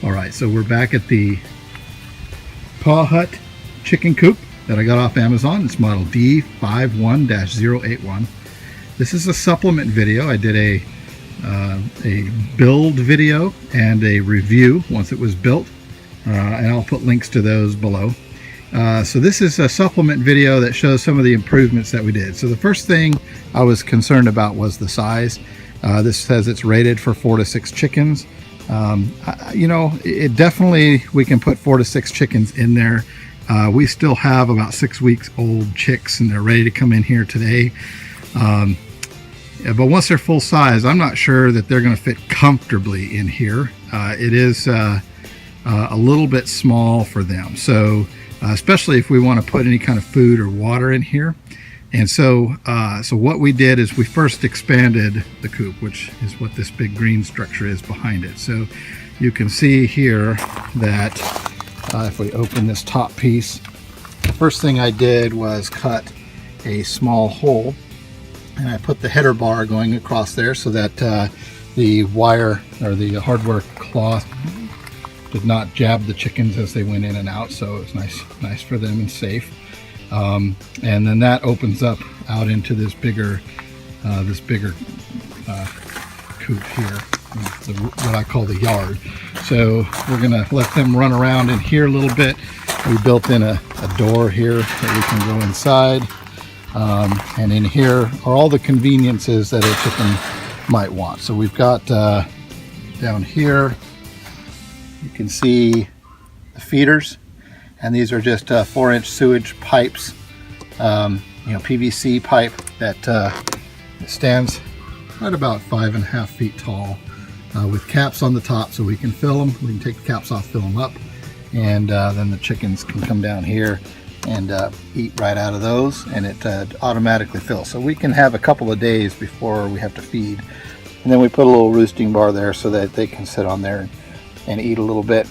Alright, so we're back at the PawHut chicken coop that I got off Amazon. It's model D51-081. This is a supplement video. I did a build video and a review once it was built, and I'll put links to those below. So this is a supplement video that shows some of the improvements that we did. So the first thing I was concerned about was the size. This says it's rated for 4 to 6 chickens. You know, it definitely, we can put 4 to 6 chickens in there. We still have about 6 weeks old chicks and they're ready to come in here today. But once they're full size, I'm not sure that they're going to fit comfortably in here. It is a little bit small for them. So especially if we want to put any kind of food or water in here. And so what we did is we first expanded the coop, which is what this big green structure is behind it. So you can see here that if we open this top piece, the first thing I did was cut a small hole, and I put the header bar going across there so that the wire or the hardware cloth did not jab the chickens as they went in and out. So it was nice for them and safe. And then that opens up out into this bigger coop here, what I call the yard. So we're gonna let them run around in here a little bit. We built in a door here that we can go inside, and in here are all the conveniences that a chicken might want. So we've got down here, you can see the feeders. And these are just 4-inch sewage pipes, you know, PVC pipe that stands right about 5.5 feet tall, with caps on the top so we can fill them. We can take the caps off, fill them up, and then the chickens can come down here and eat right out of those, and it automatically fills. So we can have a couple of days before we have to feed. And then we put a little roosting bar there so that they can sit on there and eat a little bit.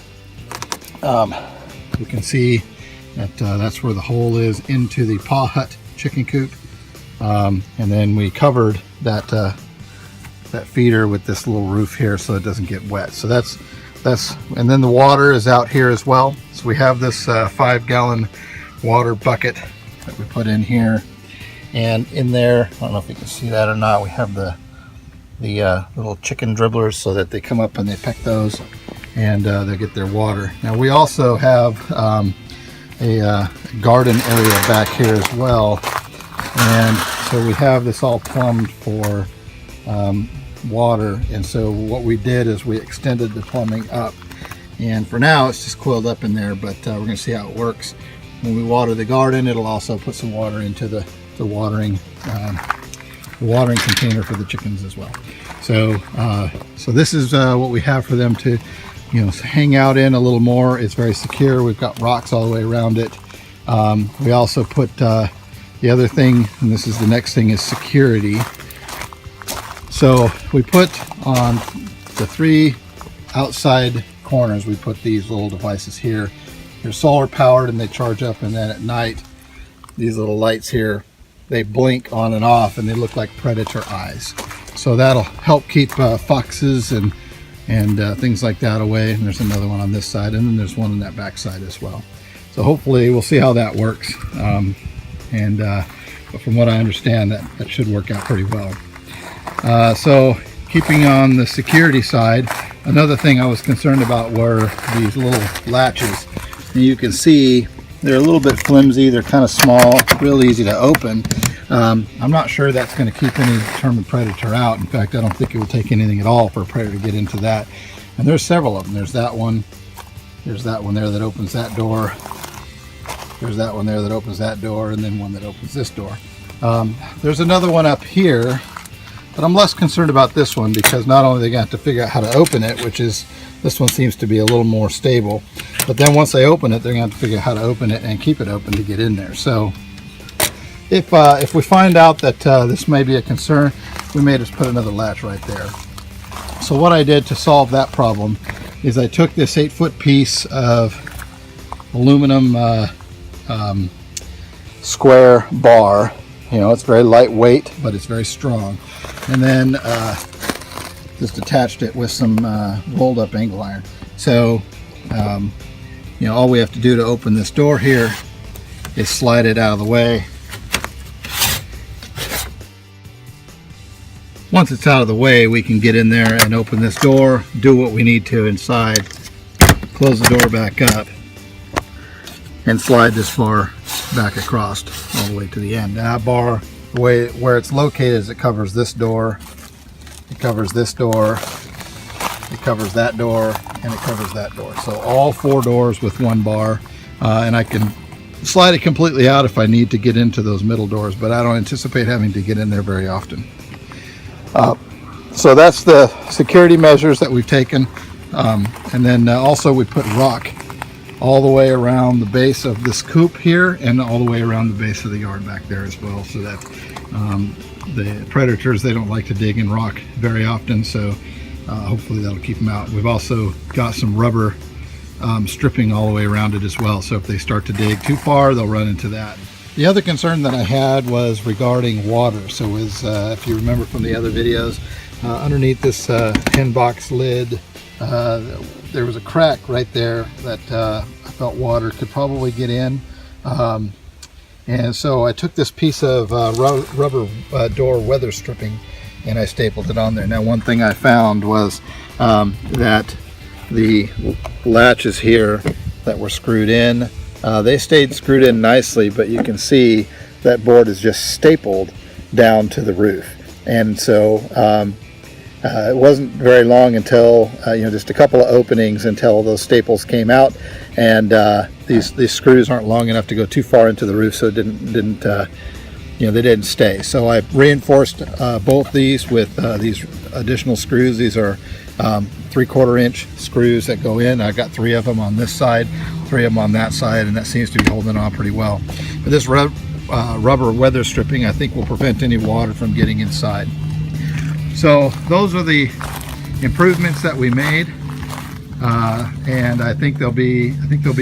You can see that that's where the hole is into the PawHut chicken coop, and then we covered that that feeder with this little roof here so it doesn't get wet. So that's and then the water is out here as well. So we have this 5-gallon water bucket that we put in here, and in there, I don't know if you can see that or not, we have the little chicken dribblers so that they come up and they peck those, and they get their water. Now we also have a garden area back here as well, and so we have this all plumbed for water. And so what we did is we extended the plumbing up, and for now it's just coiled up in there, but we're going to see how it works. When we water the garden, it'll also put some water into the watering container for the chickens as well. So so this is what we have for them to, you know, hang out in a little more. It's very secure. We've got rocks all the way around it. We also put the other thing, and this is the next thing, is security. So we put on the 3 outside corners, we put these little devices here. They're solar powered and they charge up, and then at night these little lights here, they blink on and off and they look like predator eyes. So that'll help keep foxes and things like that away. And there's another one on this side, and then there's one on that back side as well. So hopefully we'll see how that works. But from what I understand, that should work out pretty well. So keeping on the security side, another thing I was concerned about were these little latches. And you can see they're a little bit flimsy. They're kind of small, real easy to open. I'm not sure that's going to keep any determined predator out. In fact, I don't think it will take anything at all for a predator to get into that. And there's several of them. There's that one. There's that one there that opens that door. There's that one there that opens that door, and then one that opens this door. There's another one up here, but I'm less concerned about this one because not only are they going to have to figure out how to open it, which is, this one seems to be a little more stable, but then once they open it, they're going to have to figure out how to open it and keep it open to get in there. So if we find out that this may be a concern, we may just put another latch right there. So what I did to solve that problem is I took this 8-foot piece of aluminum square bar. You know, it's very lightweight, but it's very strong. And then just attached it with some rolled up angle iron. So you know, all we have to do to open this door here is slide it out of the way. Once it's out of the way, we can get in there and open this door, do what we need to inside, close the door back up, and slide this bar back across all the way to the end. That bar, the way where it's located is it covers this door, it covers this door, it covers that door, and it covers that door. So all 4 doors with 1 bar, and I can slide it completely out if I need to get into those middle doors, but I don't anticipate having to get in there very often. So that's the security measures that we've taken, and then also we put rock all the way around the base of this coop here and all the way around the base of the yard back there as well, so that the predators, they don't like to dig in rock very often, so hopefully that'll keep them out. We've also got some rubber stripping all the way around it as well, so if they start to dig too far, they'll run into that. The other concern that I had was regarding water. So if you remember from the other videos, underneath this hen box lid, there was a crack right there that I felt water could probably get in. And so I took this piece of rubber door weather stripping and I stapled it on there. Now, one thing I found was that the latches here that were screwed in, they stayed screwed in nicely, but you can see that board is just stapled down to the roof. And so it wasn't very long until, you know, just a couple of openings until those staples came out, and these screws aren't long enough to go too far into the roof, so it didn't you know, they didn't stay. So I reinforced both these with these additional screws. These are 3/4 inch screws that go in. I've got 3 of them on this side, 3 of them on that side, and that seems to be holding on pretty well. But this rubber weather stripping, I think, will prevent any water from getting inside. So those are the improvements that we made, and I think they'll be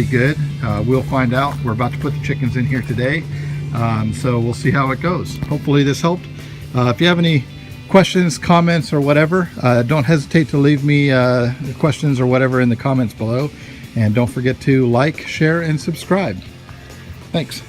good. We'll find out. We're about to put the chickens in here today, so we'll see how it goes. Hopefully this helped. If you have any questions, comments, or whatever, don't hesitate to leave me questions or whatever in the comments below, and don't forget to like, share, and subscribe. Thanks.